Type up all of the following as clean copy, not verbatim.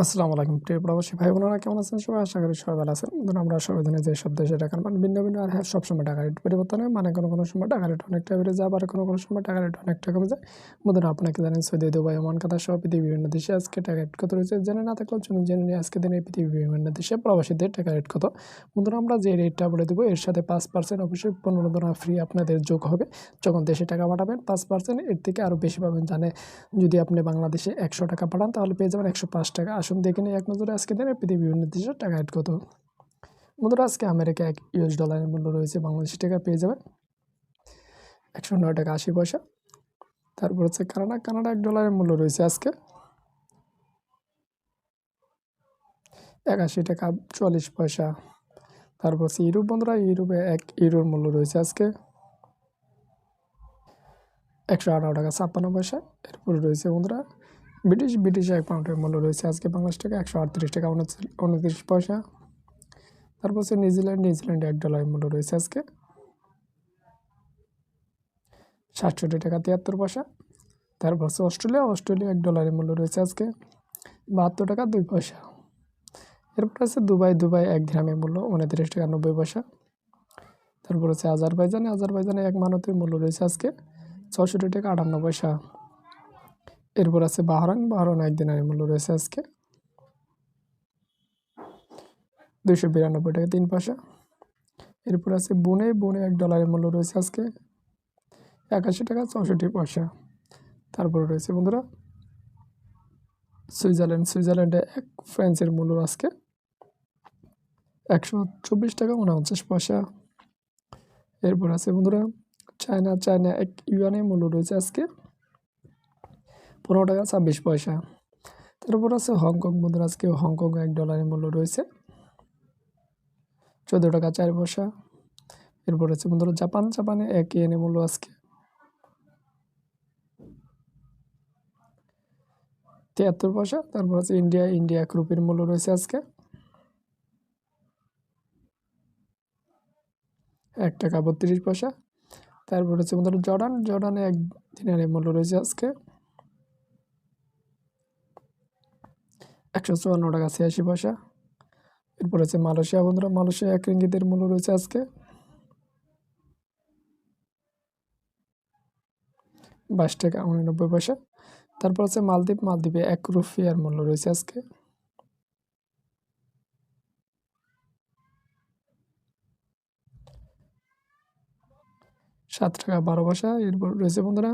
আসসালামু আলাইকুম প্রিয় প্রবাসী ভাই বোনেরা, কেমন আছেন সবাই? আশা করি সবাই ভালো আছেন। বন্ধুরা, আমরা সবাই জানি যে সব দেশে টাকার মান ভিন্ন ভিন্ন, আর হ্যাঁ, সবসময় টাকার রেট পরিবর্তন হয়। মানে কোনো সময় টাকার রেট অনেকটা বেড়ে যায়, আবার কোনো সময় টাকার রেট অনেকটা কমে যায়। বন্ধুরা, আপনাকে জানেন সৌদি, দুবাই, ওমান, কাতার সহ পৃথিবীর বিভিন্ন দেশে আজকে টাকা রেট কত রয়েছে জেনে না থাকলেও চলুন জেনে নিই আজকে দিনে পৃথিবীর বিভিন্ন দেশে প্রবাসীদের টাকা রেট কত। বন্ধুরা, আমরা যে রেটটা বলে দেবো এর সাথে 5% অবশ্যই প্রণোদনা ফ্রি আপনাদের যোগ হবে যখন দেশে টাকা পাঠাবেন। 5% এর থেকে আরও বেশি পাবেন। যদি আপনি বাংলাদেশে 100 টাকা পাঠান তাহলে পেয়ে যাবেন 105 টাকা। আসুন দেখে নিই এক নজরে আজকে দিনে পৃথিবীর বিভিন্ন দেশের টাকা রেট কত। বন্ধুরা, আজকে আমেরিকা $1 মূল্য রয়েছে বাংলাদেশি টাকা পেয়ে যাবেন 109 টাকা 80 পয়সা। তারপর হচ্ছে কানাডা $1 মূল্য রয়েছে আজকে 81 টাকা 44 পয়সা। তারপর হচ্ছে ইউরোপ, বন্ধুরা, ইউরোপে €1 মূল্য রয়েছে আজকে 118 টাকা 56 পয়সা। এরপরে রয়েছে বন্ধুরা ব্রিটিশ £1 মূল্য রয়েছে আজকে বাংলাদেশ টাকা 138 টাকা 29 পয়সা। তারপর হচ্ছে নিউজিল্যান্ডে $1 মূল্য রয়েছে আজকে 67 টাকা 73 পয়সা। তারপর হচ্ছে অস্ট্রেলিয়া $1 মূল্য রয়েছে আজকে 72 টাকা 2 পয়সা। এরপর আছে দুবাই 1 দিরহামের মূল্য 29 টাকা 90 পয়সা। তারপর হচ্ছে আজারবাইজানে 1 মানতের মূল্য রয়েছে আজকে 64 টাকা 58 পয়সা। এরপর আছে বাহরাইন 1 দিনারের মূল্য রয়েছে আজকে 292 টাকা 3 পয়সা। এরপর আছে বুনে $1 মূল্য রয়েছে আজকে 81 টাকা 64 পয়সা। তারপরে রয়েছে বন্ধুরা সুইজারল্যান্ডে 1 ফ্রান্সের মূল্য আজকে 124 টাকা 49 পয়সা। এরপর আছে বন্ধুরা চায়না 1 ইউয়ানের মূল্য রয়েছে আজকে 15 টাকা 26 পয়সা। তারপর আছে হংকং, বন্ধুরা, আজকে হংকং $1 মূল্য রয়েছে 14 টাকা 4 পয়সা। এরপর আছে বন্ধুরা জাপানে 1 ইয়েনের মূল্য আজকে 73 পয়সা। তারপর আছে ইন্ডিয়া 1 রুপির মূল্য রয়েছে আজকে 1 টাকা 32 পয়সা। তারপর হচ্ছে বন্ধুরা জর্ডানে 1 দিনারের মূল্য রয়েছে আজকে 154 টাকা 86 পয়সা। এরপর হচ্ছে মালয়েশিয়া, বন্ধুরা, মালয়েশিয়া 1 রিঙ্গিতের মূল্য রয়েছে আজকে 22 টাকা 89 পয়সা। তারপর হচ্ছে মালদ্বীপে 1 রুপিয়ার মূল্য রয়েছে আজকে 7 টাকা 12 পয়সা। এরপর রয়েছে বন্ধুরা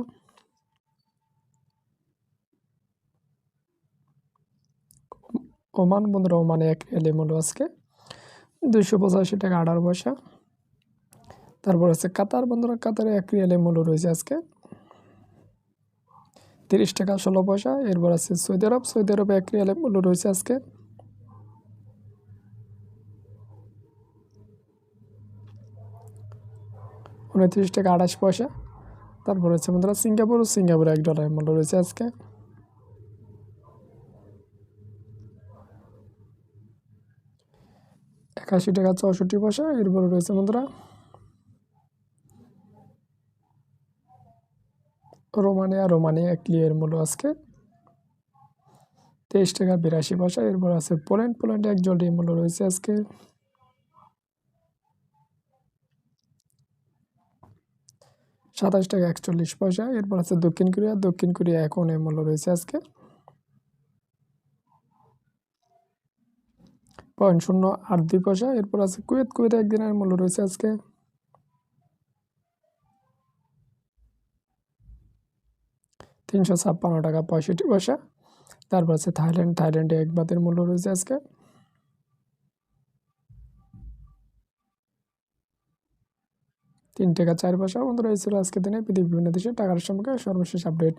ওমান, বন্ধুরা, ওমানে 1 রিয়ালের মূল্য আজকে 285 টাকা 18 পয়সা। তারপর আছে কাতার, বন্ধুরা, কাতারে 1 রিয়ালের মূল্য রয়েছে আজকে 30 টাকা 16 পয়সা। এরপর আছে সৌদি আরবে 1 রিয়ালের মূল্য রয়েছে আজকে 29 টাকা 28 পয়সা। তারপর হচ্ছে বন্ধুরা সিঙ্গাপুরে $1 মূল্য রয়েছে আজকে 81 টাকা 64 পয়সা। এরপরে রয়েছে বন্ধুরা রোমানিয়া 1 লিয়ের মূল্য আজকে 23 টাকা 82 পয়সা। এরপর আছে পোল্যান্ডে 1 জলটির মূল্য রয়েছে আজকে 27 টাকা 41 পয়সা। এরপর আছে দক্ষিণ কোরিয়া 1 ওনের মূল্য রয়েছে আজকে 0.082 পয়সা। এরপর আছে কুয়েতে 1 দিনের মূল্য রয়েছে আজকে 356 টাকা 65 পয়সা। তারপর আছে থাইল্যান্ডে 1 বাতের মূল্য রয়েছে আজকে 3 টাকা 4 পয়সা। বন্ধুরা, এই ছিল আজকের দিনে পৃথিবীর বিভিন্ন দেশে টাকার সম্পর্কে সর্বশেষ আপডেট।